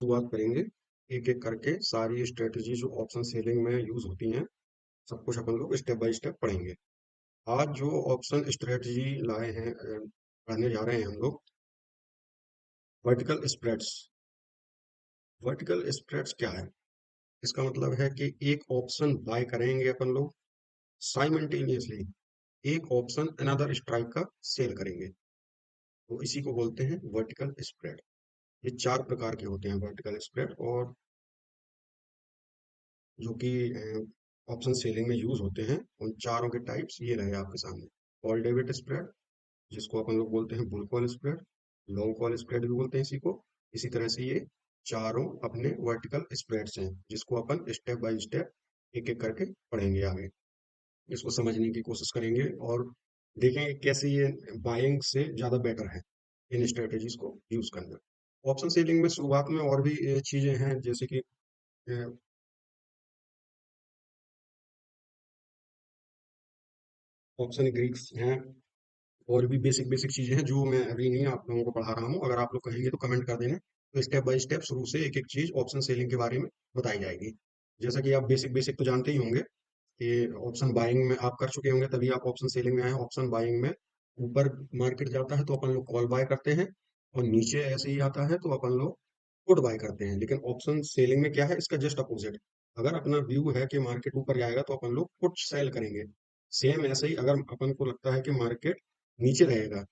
शुरुआत करेंगे एक एक करके। सारी स्ट्रेटजी जो ऑप्शन सेलिंग में यूज होती हैं सब कुछ अपन लोग स्टेप बाय स्टेप पढ़ेंगे। आज जो ऑप्शन स्ट्रेटजी लाए हैं पढ़ने जा रहे हैं हम लोग, वर्टिकल स्प्रेड्स। वर्टिकल स्प्रेड्स क्या है? इसका मतलब है कि एक ऑप्शन बाय करेंगे अपन लोग, साइमल्टेनियसली एक ऑप्शन अनदर स्ट्राइक का सेल करेंगे, तो इसी को बोलते हैं वर्टिकल स्प्रेड। ये चार प्रकार के होते हैं वर्टिकल स्प्रेड, और जो कि ऑप्शन सेलिंग में यूज होते हैं। उन चारों के टाइप्स ये रहे आपके सामने। कॉल डेविड स्प्रेड, जिसको अपन लोग बोलते हैं bull call spread, long call spread भी बोलते हैं इसी को। इसी तरह से ये चारों अपने वर्टिकल स्प्रेड्स हैं, जिसको अपन स्टेप बाय स्टेप एक एक करके पढ़ेंगे आगे। इसको समझने की कोशिश करेंगे और देखेंगे कैसे ये बाइंग से ज़्यादा बेटर है इन स्ट्रेटेजीज को यूज करना। ऑप्शन सेलिंग में शुरुआत में और भी चीज़ें हैं, जैसे कि ऑप्शन ग्रीक्स हैं, और भी बेसिक बेसिक चीज़ें हैं जो मैं अभी नहीं आप लोगों को पढ़ा रहा हूँ। अगर आप लोग कहेंगे तो कमेंट कर देना, तो स्टेप बाय स्टेप शुरू से एक एक चीज़ ऑप्शन सेलिंग के बारे में बताई जाएगी। जैसा कि आप बेसिक बेसिक तो जानते ही होंगे कि ऑप्शन बाइंग में आप कर चुके होंगे, तभी आप ऑप्शन सेलिंग में आए। ऑप्शन बाइंग में ऊपर मार्केट जाता है तो अपन लोग कॉल बाय करते हैं, और नीचे ऐसे ही आता है तो अपन लोग पुट बाय करते हैं। लेकिन ऑप्शन सेलिंग में क्या है, इसका जस्ट अपोजिट। अगर अपना व्यू है कि मार्केट ऊपर जाएगा तो अपन लोग पुट सेल करेंगे। सेम ऐसे ही अगर अपन को लगता है कि मार्केट नीचे रहेगा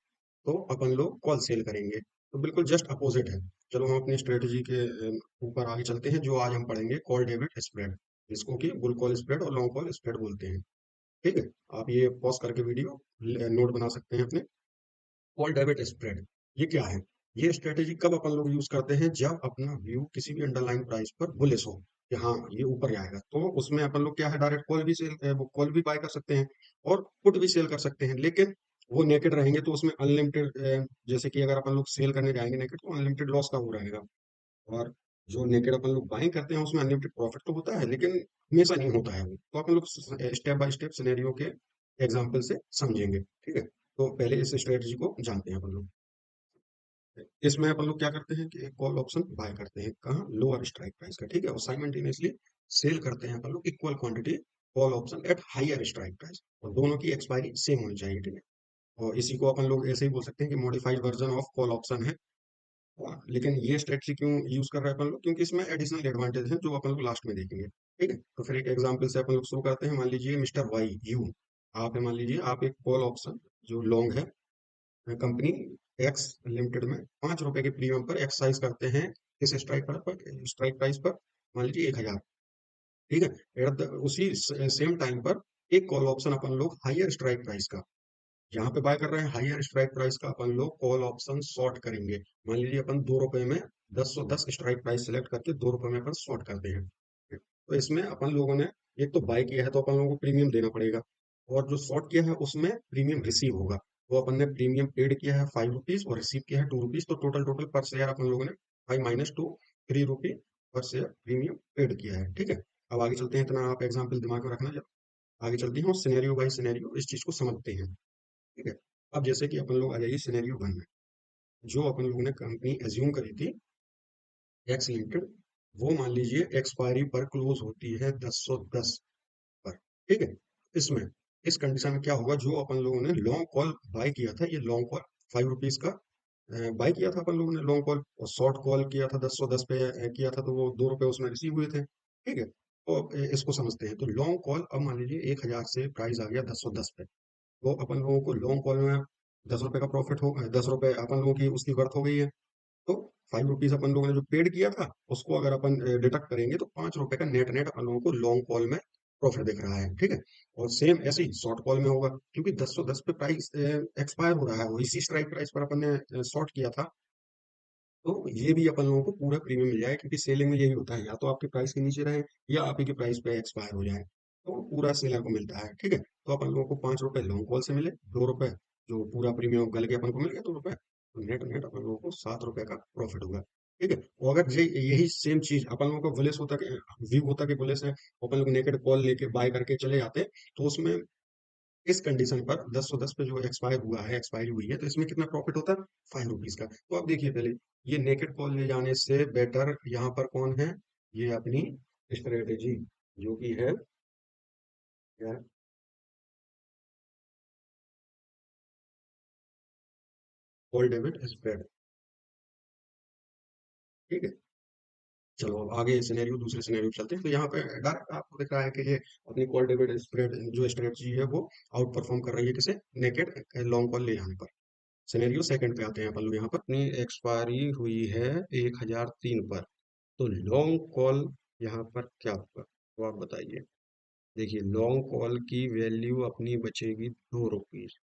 तो अपन लोग कॉल सेल करेंगे। तो बिल्कुल जस्ट अपोजिट है। चलो हम अपनी स्ट्रेटजी के ऊपर आगे चलते हैं। जो आज हम पढ़ेंगे कॉल डेबिट स्प्रेड, जिसको कि बुल कॉल स्प्रेड और लॉन्ग कॉल स्प्रेड बोलते हैं। ठीक है, आप ये पॉज करके वीडियो नोट बना सकते हैं अपने। कॉल डेबिट स्प्रेड ये क्या है? ये स्ट्रेटेजी कब अपन लोग यूज करते हैं? जब अपना व्यू किसी भी अंडरलाइन प्राइस पर बुलिश हो कि हाँ ये ऊपर जाएगा, तो उसमें अपन लोग क्या है, डायरेक्ट कॉल भी सेल, वो कॉल भी बाय कर सकते हैं और पुट भी सेल कर सकते हैं। लेकिन वो नेकेड रहेंगे तो उसमें अनलिमिटेड, जैसे कि अगर अपन लोग सेल करने जाएंगे नेकेड तो अनलिमिटेड लॉस का वो रहेगा। और जो नेकेड अपन लोग बाइंग करते हैं उसमें अनलिमिटेड प्रॉफिट तो होता है, लेकिन हमेशा नहीं होता है वो। तो अपन लोग स्टेप बाय स्टेप सिनेरियो के एग्जांपल से समझेंगे। ठीक है, तो पहले इस स्ट्रेटजी को जानते हैं अपन लोग। इसमें अपन लोग क्या करते हैं कि एक कॉल ऑप्शन बाय करते हैं, कहाँ, लोअर स्ट्राइक प्राइस का। ठीक है, और साइमल्टेनियसली सेल करते हैं अपन लोग equal quantity call option at higher strike price, और दोनों की एक्सपायरी सेम होनी चाहिए। ठीक है, और इसी को अपन लोग ऐसे ही बोल सकते हैं कि modified version of call option है। लेकिन ये स्ट्रेटजी क्यों यूज कर रहे हैं अपन लोग? क्योंकि इसमें एडिशनल एडवांटेज है जो अपन लोग लास्ट में देखेंगे। ठीक है, तो फिर एक एग्जांपल से अपन लोग शुरू करते हैं। मान लीजिए मिस्टर वाई यू, आप है, मान लीजिए आप एक कॉल ऑप्शन जो लॉन्ग है कंपनी एक्स लिमिटेड में 5 रुपए के प्रीमियम पर एक्सरसाइज करते हैं। इस स्ट्राइक प्राइस पर मान लीजिए 1,000। ठीक है, उसी सेम टाइम पर एक कॉल ऑप्शन अपन लोग हायर स्ट्राइक प्राइस का यहाँ पे बाय कर रहे हैं। हायर स्ट्राइक प्राइस का अपन लोग कॉल ऑप्शन शॉर्ट करेंगे। मान लीजिए अपन 2 रुपए में 10 स्ट्राइक प्राइस सेलेक्ट करके 2 रुपए में अपन शॉर्ट करते हैं। तो इसमें अपन लोगों ने एक तो बाय किया है तो अपन लोगों को प्रीमियम देना पड़ेगा, और जो शॉर्ट किया है उसमें प्रीमियम रिसीव होगा। तो अपन ने प्रीमियम पेड किया है 5 रुपीज और रिसीव किया है 2 रुपीज, तो टोटल टोटल पर शेयर अपन लोगों ने 5 - 2 3 रुपी पर शेयर प्रीमियम पेड किया है। ठीक है, अब आगे चलते हैं। इतना आप एग्जाम्पल दिमाग में रखना। जब आगे चलते हैं और सिनेरियो बाय सिनेरियो इस चीज को समझते हैं। ठीक है, अब जैसे कि अपन लोग आ जाइए सिनेरियो 1 में। जो अपन लोगों ने कंपनी एज्यूम करी थी एक्स लिमिटेड, वो मान लीजिए एक्सपायरी पर क्लोज होती है 10/10 पर। ठीक है, इसमें इस कंडीशन में क्या होगा, जो अपन लोगों ने लॉन्ग कॉल बाय किया था, ये लॉन्ग कॉल 5 रुपीज का बाय किया था अपन लोगों ने लॉन्ग कॉल, और शॉर्ट कॉल किया था 10/10 पे किया था, तो वो 2 रुपए उसमें रिसीव हुए थे। ठीक है, तो इसको समझते हैं। तो लॉन्ग कॉल अब मान लीजिए 1,000 से प्राइस आ गया 10/10 पे, तो अपन लोगों को लॉन्ग कॉल में 10 रुपए का प्रॉफिट हो, 10 रुपए अपन लोगों की उसकी वर्थ हो गई है। तो 5 रुपीज अपन लोगों ने जो पेड किया था उसको अगर अपन डिडक्ट करेंगे तो 5 रुपए का नेट नेट अपन लोगों को लॉन्ग कॉल में प्रॉफिट दिख रहा है। ठीक है, और सेम ऐसे ही शॉर्ट कॉल में होगा, क्योंकि 10/10 पे प्राइस एक्सपायर हो रहा है, वो इसी स्ट्राइक प्राइस पर अपन ने शॉर्ट किया था। तो ये भी अपन लोगों को पूरा प्रीमियम मिल जाए, क्योंकि सेलिंग में यही होता है, या तो आपके प्राइस के नीचे रहे या आप ही के प्राइस पे एक्सपायर हो जाए, तो पूरा सेलर को मिलता है। ठीक है, तो अपन लोगों को 5 रुपए लॉन्ग कॉल से मिले, 2 रुपए जो पूरा प्रीमियम गल के अपन को मिल गया 2 रुपए, तो नेट नेट अपन लोगों को 7 रुपए का प्रॉफिट होगा। ठीक है, और अगर यही सेम चीज अपन लोगों का बुलिश होता कि व्यू होता कि बुलिश है, अपन लोग नेकेड कॉल लेके बाय करके चले जाते, तो उसमें इस कंडीशन पर 10 पे जो एक्सपायर हुआ है, एक्सपायरी हुई है, तो इसमें कितना प्रॉफिट होता है? 5 रुपीज का। तो अब देखिए पहले, ये नेकेड कॉल ले जाने से बेटर यहाँ पर कौन है? ये अपनी स्ट्रेटेजी, जो कि है क्या? Call debit spread. ठीक है, चलो अब आगे सिनेरियो, दूसरे सिनेरियो चलते हैं। तो यहाँ पे डायरेक्ट आपको दिख रहा है कि ये अपनी कॉल डेबिट स्प्रेड जो स्ट्रेटजी है वो आउट परफॉर्म कर रही है किसे? नेकेड लॉन्ग कॉल ले जाने पर। सिनेरियो सेकंड पे आते हैं अपन लोग। यहाँ पर अपनी एक्सपायरी हुई है 1003 पर, तो लॉन्ग कॉल यहाँ पर क्या होगा, तो आप बताइए। देखिए, लॉन्ग कॉल की वैल्यू अपनी बचेगी 2 रुपीज।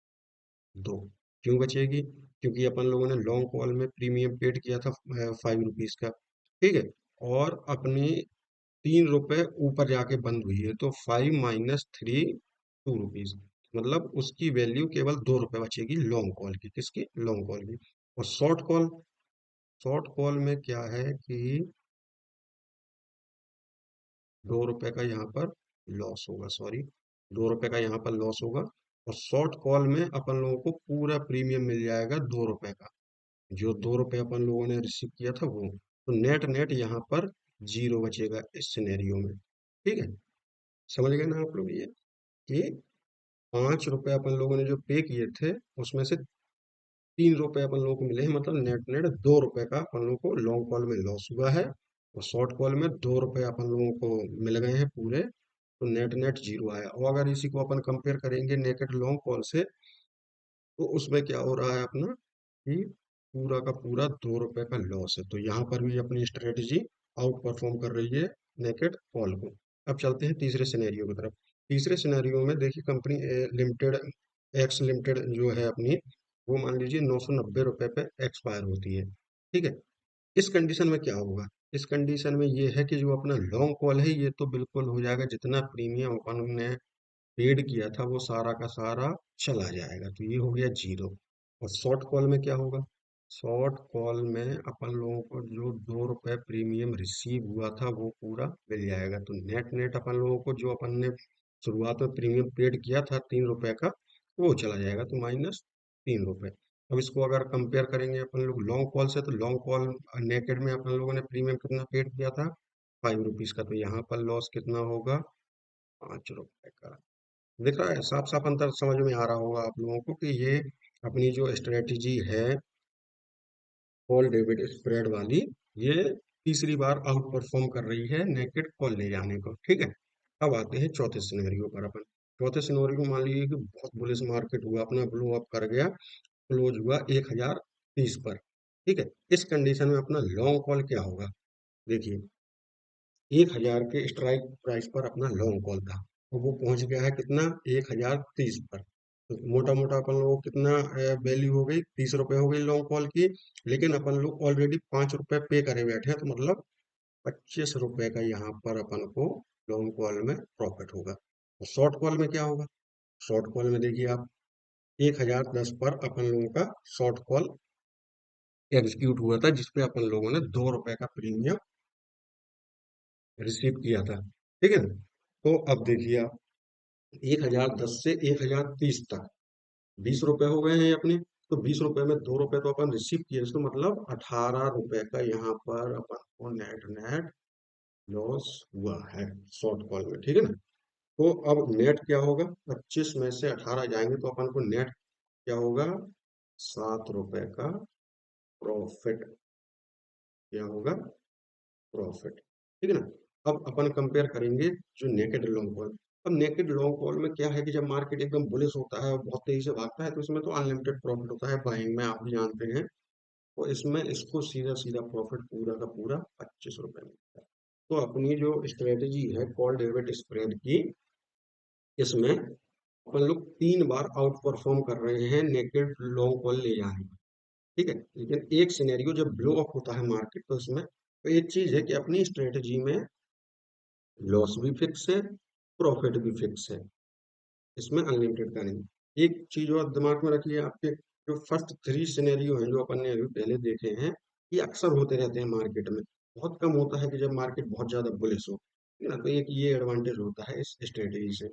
दो, क्यों बचेगी? क्योंकि अपन लोगों ने लॉन्ग कॉल में प्रीमियम पेड किया था 5 रुपीज का। ठीक है, और अपनी 3 रुपए ऊपर जाके बंद हुई है, तो 5 - 3 2 रुपीज, मतलब उसकी वैल्यू केवल 2 रुपए बचेगी लॉन्ग कॉल की। किसकी? लॉन्ग कॉल की। और शॉर्ट कॉल में क्या है कि 2 रुपए का यहाँ पर लॉस होगा, सॉरी, 2 रुपए का यहाँ पर लॉस होगा। और शॉर्ट कॉल में अपन लोगों को पूरा प्रीमियम मिल जाएगा 2 रुपए का, जो 2 रुपए अपन लोगों ने रिसीव किया था वो। तो नेट नेट यहाँ पर जीरो बचेगा इस सिनेरियो में। ठीक है, समझ गए ना आप लोग ये, कि 5 रुपए अपन लोगों ने जो पे किए थे, उसमें से 3 रुपए अपन लोगों को मिले हैं, मतलब नेट नेट 2 रुपए का अपन लोगों को लॉन्ग कॉल में लॉस हुआ है। और शॉर्ट कॉल में 2 रुपए अपन लोगों को मिल गए हैं पूरे, तो नेट नेट जीरो आया। और अगर इसी को अपन कंपेयर करेंगे नेकेड लॉन्ग कॉल से, तो उसमें क्या हो रहा है अपना, कि पूरा का पूरा 2 रुपए का लॉस है। तो यहाँ पर भी अपनी स्ट्रेटजी आउट परफॉर्म कर रही है नेकेड कॉल को। अब चलते हैं तीसरे सिनेरियो की तरफ। तीसरे सिनेरियो में देखिए, कंपनी लिमिटेड, एक्स लिमिटेड जो है अपनी, वो मान लीजिए 990 रुपए पे एक्सपायर होती है। ठीक है, इस कंडीशन में क्या होगा? इस कंडीशन में ये है कि जो अपना लॉन्ग कॉल है, ये तो बिल्कुल हो जाएगा, जितना प्रीमियम अपन ने पेड किया था वो सारा का सारा चला जाएगा, तो ये हो गया जीरो। और शॉर्ट कॉल में क्या होगा? शॉर्ट कॉल में अपन लोगों को जो 2 रुपए प्रीमियम रिसीव हुआ था वो पूरा मिल जाएगा। तो नेट नेट अपन लोगों को जो अपन ने शुरुआत में प्रीमियम पेड किया था 3 रुपए का, वो चला जाएगा, तो -3 रुपए। अब इसको अगर कंपेयर करेंगे अपन लोग लॉन्ग कॉल से, तो लॉन्ग कॉल नेकेड में अपन लोगों ने प्रीमियम कितना पेड किया था? 5 रुपीज का। तो यहाँ पर लॉस कितना होगा? 5 रुपए का। दिख रहा है, साफ साफ अंतर समझ में आ रहा होगा आप लोगों को कि ये अपनी जो स्ट्रेटजी है कॉल डेबिट स्प्रेड वाली, ये तीसरी बार आउट परफॉर्म कर रही है नेकेड कॉल ले जाने को। ठीक है, अब आते हैं चौथे सिनेरियो पर अपन। चौथे सिनेरियो, मान लीजिए कि बहुत बुलिश मार्केट हुआ, अपना ब्लो अप कर गया, क्लोज हुआ 1030 पर। ठीक है, इस कंडीशन में अपना लॉन्ग कॉल क्या होगा? देखिए, 1000 के स्ट्राइक प्राइस पर अपना लॉन्ग कॉल था, और वो पहुंच गया है कितना? 1030 पर। तो मोटा मोटा अपन लोगों को कितना वैल्यू हो गई? 30 रुपए हो गई लॉन्ग कॉल की। लेकिन अपन लोग ऑलरेडी 5 रुपए पे करे बैठे हैं, तो मतलब 25 रुपए का यहाँ पर अपन को लॉन्ग कॉल में प्रॉफिट होगा। और शॉर्ट कॉल में क्या होगा? शॉर्ट कॉल में देखिए आप, 1010 पर अपन लोगों का शॉर्ट कॉल एग्जीक्यूट हुआ था, जिसपे अपन लोगों ने 2 रुपए का प्रीमियम रिसीव किया था। ठीक है ना? तो अब देखिए आप, 1010 से 1030 तक 20 रुपए हो गए हैं अपने। तो 20 रुपए में 2 रुपए तो अपन रिसीव किए, इसका मतलब 18 रुपए का यहाँ पर अपन को नेट नेट लॉस हुआ है शॉर्ट कॉल में। ठीक है ना? तो अब नेट क्या होगा? 25 में से 18 जाएंगे, तो अपन को नेट क्या होगा? 7 रुपए का प्रॉफिट। क्या होगा? प्रॉफिट। ठीक है ना? अब अपन कंपेयर करेंगे जो नेकेड लॉन्ग कॉल। अब नेकेड लॉन्ग कॉल में क्या है कि जब मार्केट एकदम बुलिश होता है और बहुत तेजी से भागता है, तो इसमें तो अनलिमिटेड प्रॉफिट होता है बाइंग में, आप भी जानते हैं। तो इसमें इसको सीधा सीधा प्रॉफिट पूरा का पूरा 25 रुपए मिलता है। तो अपनी जो स्ट्रेटेजी है कॉल डेविड स्प्रेड की, इसमें अपन लोग 3 बार आउट परफॉर्म कर रहे हैं नेकेड लॉन्ग कॉल ले जाने में। ठीक है, लेकिन एक सिनेरियो जब ब्लो अप होता है मार्केट, तो इसमें तो एक चीज है कि अपनी स्ट्रेटजी में लॉस भी फिक्स है, प्रॉफिट भी फिक्स है, इसमें अनलिमिटेड का नहीं। एक चीज और दिमाग में रखिए, आपके जो फर्स्ट 3 सिनेरियो हैं जो अपन ने अभी पहले देखे हैं, ये अक्सर होते रहते हैं मार्केट में। बहुत कम होता है कि जब मार्केट बहुत ज्यादा बुलिश हो, है ना? तो एक ये एडवांटेज होता है इस स्ट्रेटेजी से।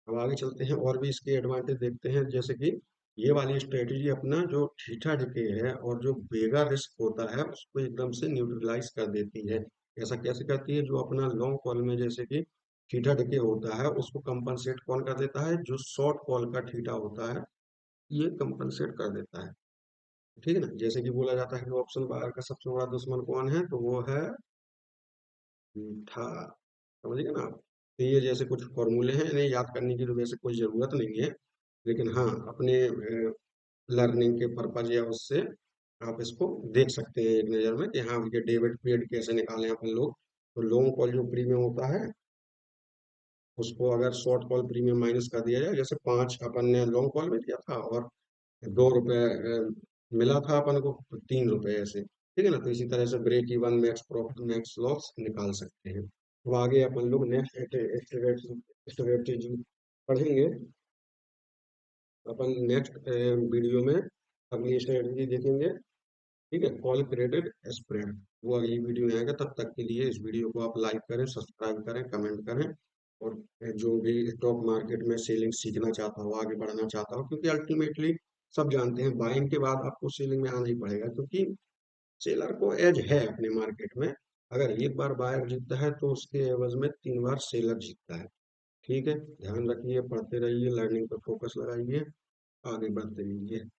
अब आगे चलते हैं और भी इसके एडवांटेज देखते हैं, जैसे कि ये वाली स्ट्रेटेजी अपना जो थीटा डिके है और जो बेगा रिस्क होता है उसको एकदम से न्यूट्रलाइज कर देती है। ऐसा कैसे करती है? जो अपना लॉन्ग कॉल में जैसे कि थीटा डिके होता है उसको कंपनसेट कौन कर देता है? जो शॉर्ट कॉल का थीटा होता है ये कंपनसेट कर देता है। ठीक है ना? जैसे कि बोला जाता है कि ऑप्शन बायर का सबसे बड़ा दुश्मन कौन है, तो वो है था। समझ गए ना आप? तो ये जैसे कुछ फॉर्मूले हैं, इन्हें याद करने की तो वैसे कोई ज़रूरत नहीं है, लेकिन हाँ अपने लर्निंग के पर्पज या उससे आप इसको देख सकते हैं एक नज़र में कि हाँ ये डेबिट पेड कैसे निकालें अपन लोग। तो लॉन्ग कॉल जो प्रीमियम होता है उसको अगर शॉर्ट कॉल प्रीमियम माइनस कर दिया जाए, जैसे 5 अपन ने लॉन्ग कॉल में दिया था और 2 रुपए मिला था अपन को, तो 3 रुपए ऐसे। ठीक है ना? तो इसी तरह से break even, max profit, max loss निकाल सकते हैं। तो आगे अपन लोग नेक्स्ट स्ट्रेटेजी पढ़ेंगे। अपन नेक्स्ट वीडियो में अगली स्ट्रेटेजी देखेंगे। ठीक है? कॉल क्रेडिट स्प्रेड, वो अगली वीडियो में आएगा। तब तक के लिए इस वीडियो को आप लाइक करें, सब्सक्राइब करें, कमेंट करें। और जो भी स्टॉक मार्केट में सेलिंग सीखना चाहता हो, आगे बढ़ना चाहता हो, क्योंकि अल्टीमेटली सब जानते हैं बाइंग के बाद आपको सेलिंग में आना ही पड़ेगा, क्योंकि सेलर को एज है अपने मार्केट में। अगर एक बार बायर जीतता है तो उसके एवज में 3 बार सेलर जीतता है। ठीक है? ध्यान रखिए, पढ़ते रहिए, लर्निंग पर फोकस लगाइए, आगे बढ़ते रहिए।